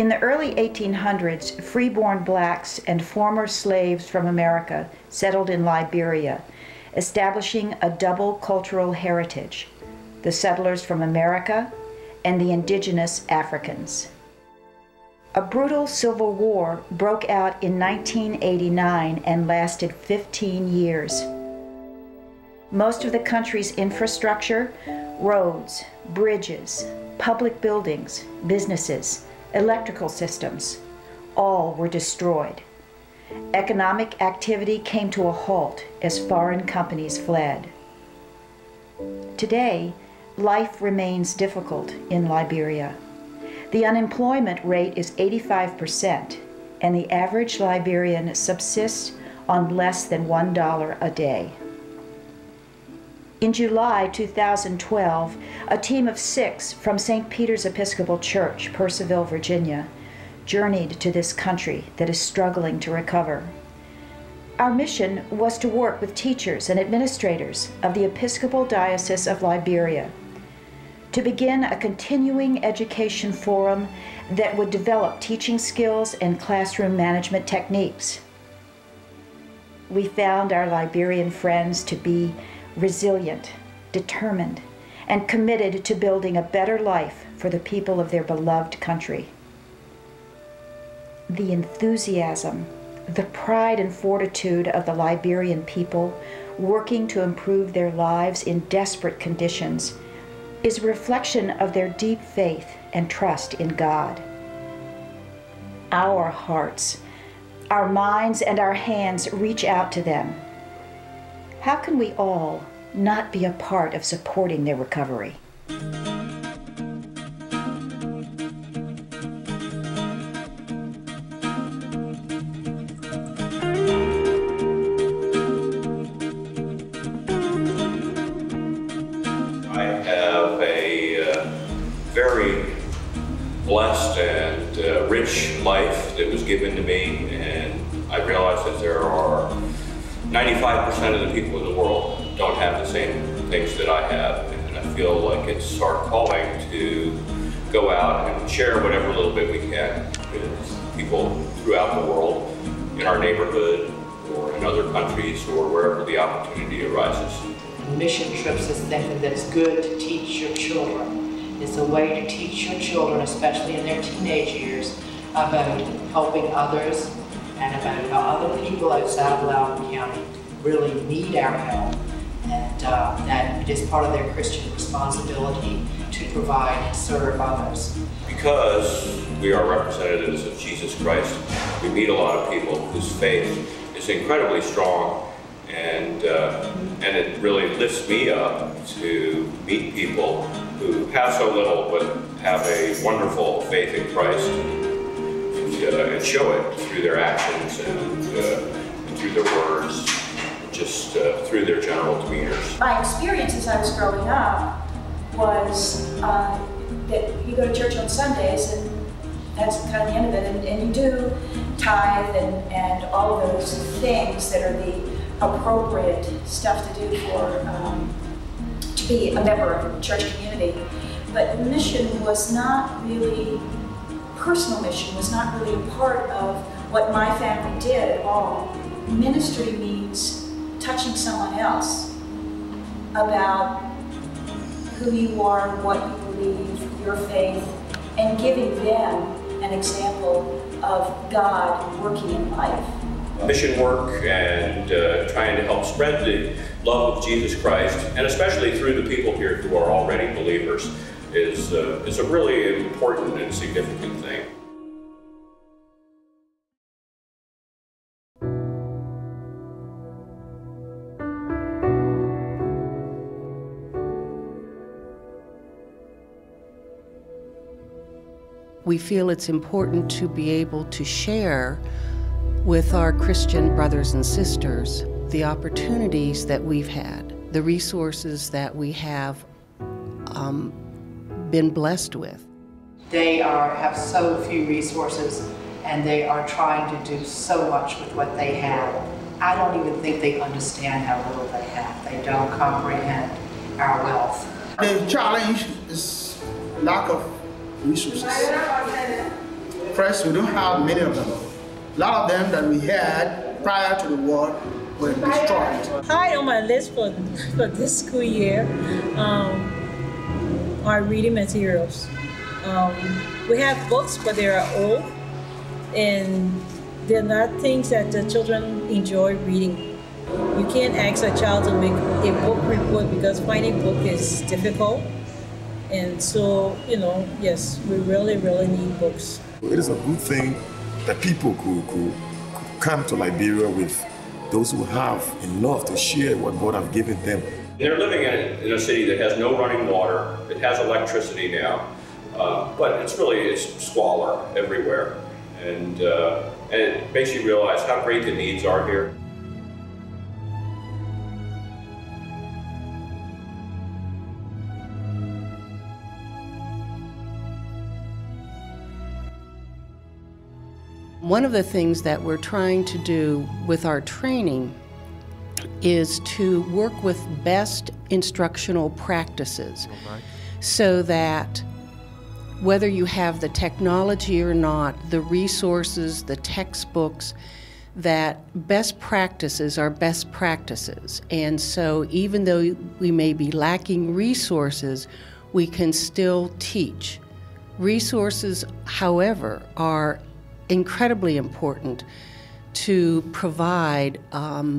In the early 1800s, freeborn blacks and former slaves from America settled in Liberia, establishing a double cultural heritage: the settlers from America and the indigenous Africans. A brutal civil war broke out in 1989 and lasted 15 years. Most of the country's infrastructure, roads, bridges, public buildings, businesses, electrical systems, all were destroyed. Economic activity came to a halt as foreign companies fled. Today, life remains difficult in Liberia. The unemployment rate is 85%, and the average Liberian subsists on less than $1 a day. In July 2012, a team of 6 from St. Peter's Episcopal Church, Purcellville, Virginia, journeyed to this country that is struggling to recover. Our mission was to work with teachers and administrators of the Episcopal Diocese of Liberia to begin a continuing education forum that would develop teaching skills and classroom management techniques. We found our Liberian friends to be resilient, determined, and committed to building a better life for the people of their beloved country. The enthusiasm, the pride and fortitude of the Liberian people working to improve their lives in desperate conditions is a reflection of their deep faith and trust in God. Our hearts, our minds, and our hands reach out to them. How can we all not be a part of supporting their recovery? I have a very blessed and rich life that was given to me, and I realize that there are 95% of the people in the world don't have the same things that I have, and I feel like it's our calling to go out and share whatever little bit we can with people throughout the world, in our neighborhood or in other countries or wherever the opportunity arises. Mission trips is something that's good to teach your children. It's a way to teach your children, especially in their teenage years, about helping others and about how other people outside Loudoun County really need our help, and that it is part of their Christian responsibility to provide and serve others. Because we are representatives of Jesus Christ, we meet a lot of people whose faith is incredibly strong, and it really lifts me up to meet people who have so little but have a wonderful faith in Christ, and show it through their actions and through their words, just through their general demeanors. My experience as I was growing up was that you go to church on Sundays, and that's kind of the end of it, and you do tithe and all of those things that are the appropriate stuff to do to be a member of a church community. But mission was not really, personal mission was not really a part of what my family did at all. Ministry means touching someone else about who you are, what you believe, your faith, and giving them an example of God working in life. Mission work and trying to help spread the love of Jesus Christ, and especially through the people here who are already believers, is a really important and significant thing. We feel it's important to be able to share with our Christian brothers and sisters the opportunities that we've had, the resources that we have been blessed with. They have so few resources, and they are trying to do so much with what they have. I don't even think they understand how little they have. They don't comprehend our wealth. The challenge is lack of resources. First, we don't have many of them. A lot of them that we had prior to the war were destroyed. High on my list for this school year are reading materials. We have books, but they are old, and they're not things that the children enjoy reading. You can't ask a child to make a book report because finding a book is difficult. And so, yes, we really, really need books. It is a good thing that people could come to Liberia with those who have enough to share what God has given them. They're living in a city that has no running water. It has electricity now, but it's squalor everywhere. And it makes you realize how great the needs are here. One of the things that we're trying to do with our training is to work with best instructional practices so that whether you have the technology or not, the resources, the textbooks, that best practices are best practices. And so even though we may be lacking resources, we can still teach. Resources, however, are incredibly important to provide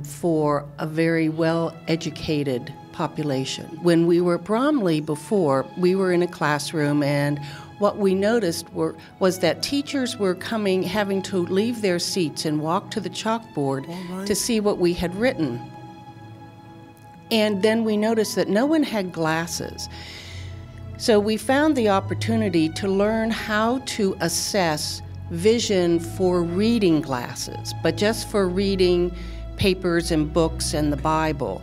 for a very well-educated population. When we were at Bromley before, we were in a classroom, and what we noticed was that teachers were having to leave their seats and walk to the chalkboard to see what we had written. And then we noticed that no one had glasses. So we found the opportunity to learn how to assess vision for reading glasses, but just for reading papers and books and the Bible.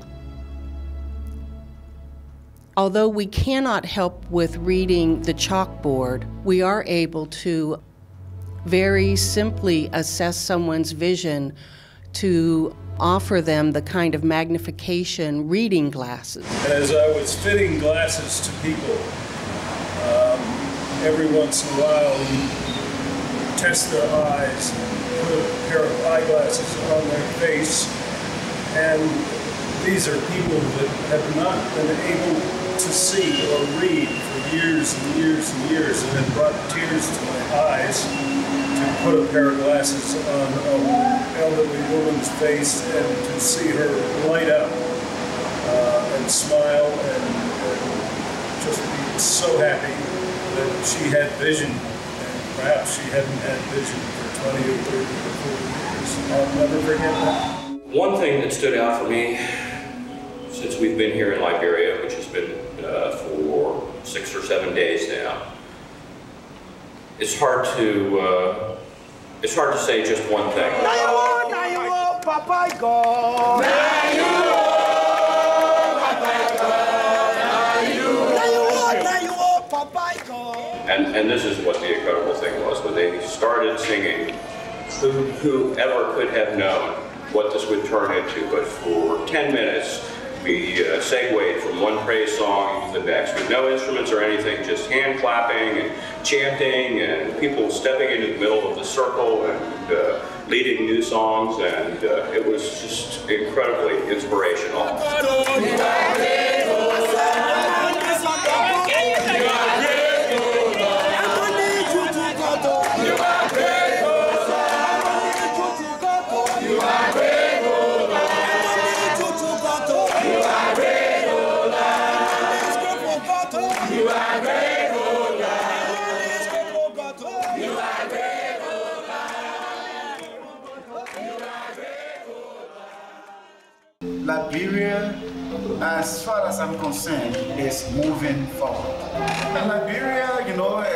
Although we cannot help with reading the chalkboard, we are able to very simply assess someone's vision to offer them the kind of magnification reading glasses. As I was fitting glasses to people, every once in a while, test their eyes, put a pair of eyeglasses on their face, and these are people that have not been able to see or read for years and years and years, and it brought tears to my eyes to put a pair of glasses on an elderly woman's face and to see her light up and smile and just be so happy that she had vision. Perhaps she hadn't had vision for 20 or 30 or 40 years. I'll never forget that. One thing that stood out for me since we've been here in Liberia, which has been for 6 or 7 days now, it's hard to say just one thing. And this is what the incredible thing was. When they started singing, whoever could have known what this would turn into, but for 10 minutes, we segued from one praise song to the next with no instruments or anything, just hand clapping and chanting and people stepping into the middle of the circle and leading new songs, and it was just incredibly inspirational. Liberia, as far as I'm concerned, is moving forward. And Liberia,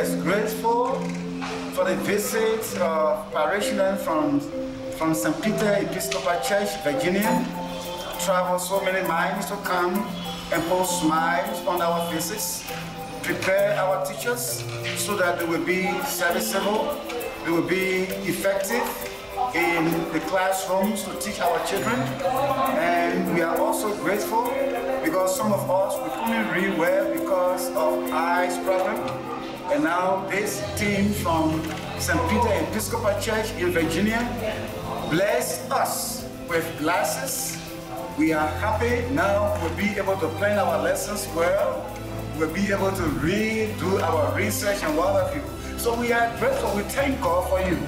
is grateful for the visit of parishioners from St. Peter Episcopal Church, Virginia, travel so many miles to come and put smiles on our faces, prepare our teachers so that they will be serviceable, they will be effective in the classrooms to teach our children. And we are also grateful because some of us we couldn't read well because of eyes problem, And now this team from St. Peter Episcopal Church in Virginia blessed us with glasses. We are happy now we'll be able to plan our lessons well. We'll be able to read, do our research and what have you. So we are grateful. We thank God for you.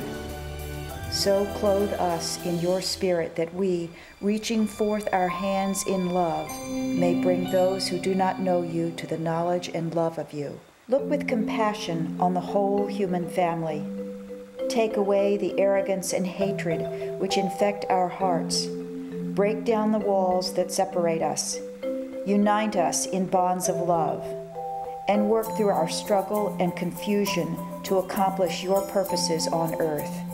So clothe us in your spirit that we, reaching forth our hands in love, may bring those who do not know you to the knowledge and love of you. Look with compassion on the whole human family. Take away the arrogance and hatred which infect our hearts. Break down the walls that separate us. Unite us in bonds of love, and work through our struggle and confusion to accomplish your purposes on earth.